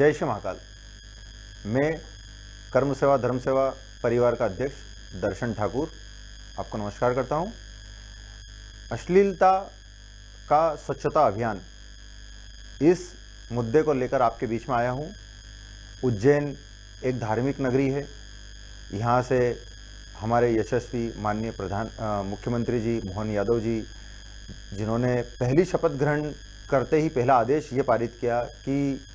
जय श्री महाकाल। मैं कर्म सेवा धर्म सेवा परिवार का अध्यक्ष दर्शन ठाकुर आपको नमस्कार करता हूं। अश्लीलता का स्वच्छता अभियान, इस मुद्दे को लेकर आपके बीच में आया हूं। उज्जैन एक धार्मिक नगरी है। यहाँ से हमारे यशस्वी माननीय मुख्यमंत्री जी मोहन यादव जी, जिन्होंने पहली शपथ ग्रहण करते ही पहला आदेश ये पारित किया कि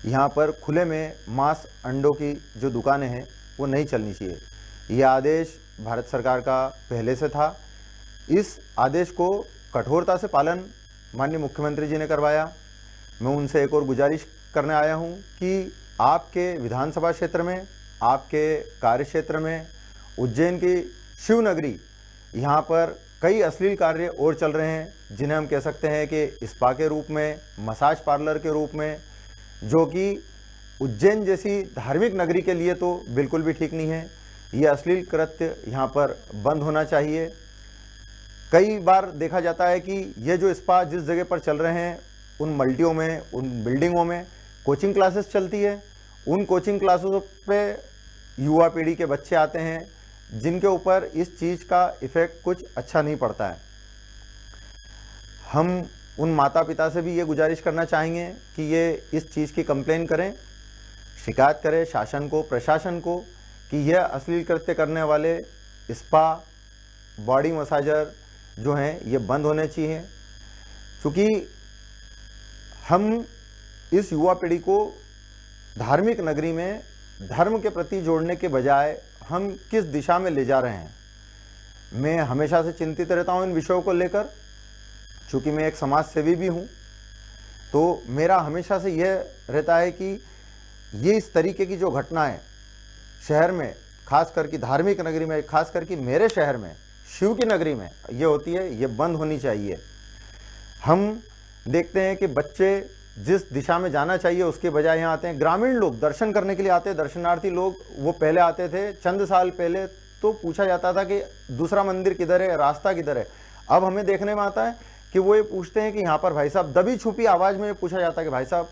यहाँ पर खुले में मांस अंडों की जो दुकानें हैं वो नहीं चलनी चाहिए। यह आदेश भारत सरकार का पहले से था। इस आदेश को कठोरता से पालन माननीय मुख्यमंत्री जी ने करवाया। मैं उनसे एक और गुजारिश करने आया हूँ कि आपके विधानसभा क्षेत्र में, आपके कार्य क्षेत्र में, उज्जैन की शिवनगरी, यहाँ पर कई अश्लील कार्य और चल रहे हैं, जिन्हें हम कह सकते हैं कि स्पा के रूप में, मसाज पार्लर के रूप में, जो कि उज्जैन जैसी धार्मिक नगरी के लिए तो बिल्कुल भी ठीक नहीं है। ये अश्लील कृत्य यहाँ पर बंद होना चाहिए। कई बार देखा जाता है कि ये जो स्पा जिस जगह पर चल रहे हैं, उन मल्टियों में, उन बिल्डिंगों में कोचिंग क्लासेस चलती है। उन कोचिंग क्लासेसों पे युवा पीढ़ी के बच्चे आते हैं, जिनके ऊपर इस चीज़ का इफ़ेक्ट कुछ अच्छा नहीं पड़ता है। हम उन माता पिता से भी ये गुजारिश करना चाहेंगे कि ये इस चीज़ की कंप्लेन करें, शिकायत करें शासन को, प्रशासन को, कि यह अश्लील कृत्य करने वाले स्पा, बॉडी मसाजर जो हैं ये बंद होने चाहिए। क्योंकि हम इस युवा पीढ़ी को धार्मिक नगरी में धर्म के प्रति जोड़ने के बजाय हम किस दिशा में ले जा रहे हैं। मैं हमेशा से चिंतित रहता हूं इन विषयों को लेकर। चूँकि मैं एक समाज सेवी भी हूं, तो मेरा हमेशा से यह रहता है कि ये इस तरीके की जो घटनाएं शहर में, खास करके धार्मिक नगरी में, खास करके मेरे शहर में, शिव की नगरी में ये होती है, ये बंद होनी चाहिए। हम देखते हैं कि बच्चे जिस दिशा में जाना चाहिए उसके बजाय यहाँ आते हैं। ग्रामीण लोग दर्शन करने के लिए आते हैं, दर्शनार्थी लोग। वो पहले आते थे, चंद साल पहले तो पूछा जाता था कि दूसरा मंदिर किधर है, रास्ता किधर है। अब हमें देखने में आता है कि वो ये पूछते हैं कि यहाँ पर भाई साहब, दबी छुपी आवाज़ में पूछा जाता है कि भाई साहब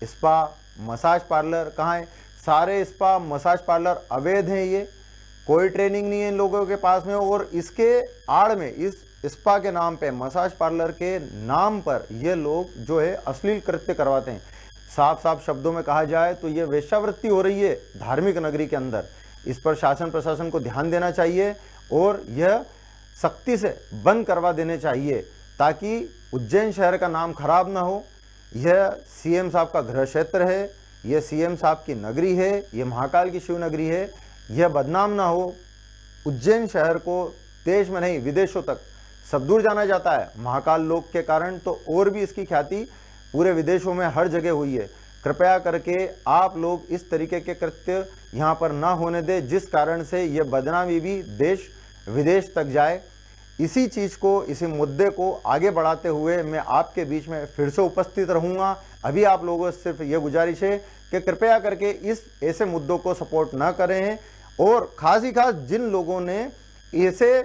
स्पा, मसाज पार्लर कहाँ है। सारे स्पा, मसाज पार्लर अवैध हैं। ये कोई ट्रेनिंग नहीं है इन लोगों के पास में, और इसके आड़ में, इस स्पा के नाम पे, मसाज पार्लर के नाम पर ये लोग जो है अश्लील कृत्य करवाते हैं। साफ साफ शब्दों में कहा जाए तो ये वेश्यावृत्ति हो रही है धार्मिक नगरी के अंदर। इस पर शासन प्रशासन को ध्यान देना चाहिए और यह सख्ती से बंद करवा देने चाहिए, ताकि उज्जैन शहर का नाम खराब ना हो। यह सीएम साहब का गृह क्षेत्र है, यह सीएम साहब की नगरी है, यह महाकाल की शिव नगरी है। यह बदनाम ना हो। उज्जैन शहर को देश में नहीं, विदेशों तक सब दूर जाना जाता है महाकाल लोक के कारण, तो और भी इसकी ख्याति पूरे विदेशों में हर जगह हुई है। कृपया करके आप लोग इस तरीके के कृत्य यहाँ पर ना होने दें, जिस कारण से यह बदनामी भी देश विदेश तक जाए। इसी चीज़ को, इसी मुद्दे को आगे बढ़ाते हुए मैं आपके बीच में फिर से उपस्थित रहूँगा। अभी आप लोगों से सिर्फ ये गुजारिश है कि कृपया करके इस ऐसे मुद्दों को सपोर्ट ना करें, और खास ही खास जिन लोगों ने ऐसे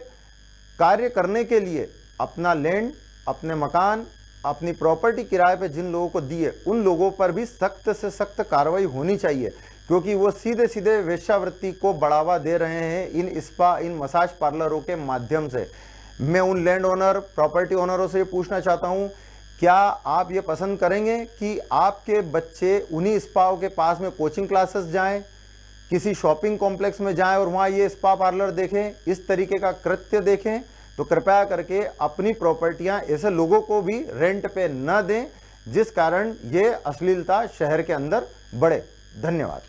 कार्य करने के लिए अपना लैंड, अपने मकान, अपनी प्रॉपर्टी किराए पे जिन लोगों को दिए, उन लोगों पर भी सख्त से सख्त कार्रवाई होनी चाहिए। क्योंकि वो सीधे सीधे वेश्यावृत्ति को बढ़ावा दे रहे हैं इन स्पा, इन मसाज पार्लरों के माध्यम से। मैं उन लैंड ओनर, प्रॉपर्टी ओनरों से ये पूछना चाहता हूँ, क्या आप ये पसंद करेंगे कि आपके बच्चे उन्हीं स्पाओं के पास में कोचिंग क्लासेस जाएं, किसी शॉपिंग कॉम्प्लेक्स में जाएं और वहाँ ये स्पा पार्लर देखें, इस तरीके का कृत्य देखें? तो कृपया करके अपनी प्रॉपर्टियां ऐसे लोगों को भी रेंट पे न दें, जिस कारण ये अश्लीलता शहर के अंदर बढ़े। धन्यवाद।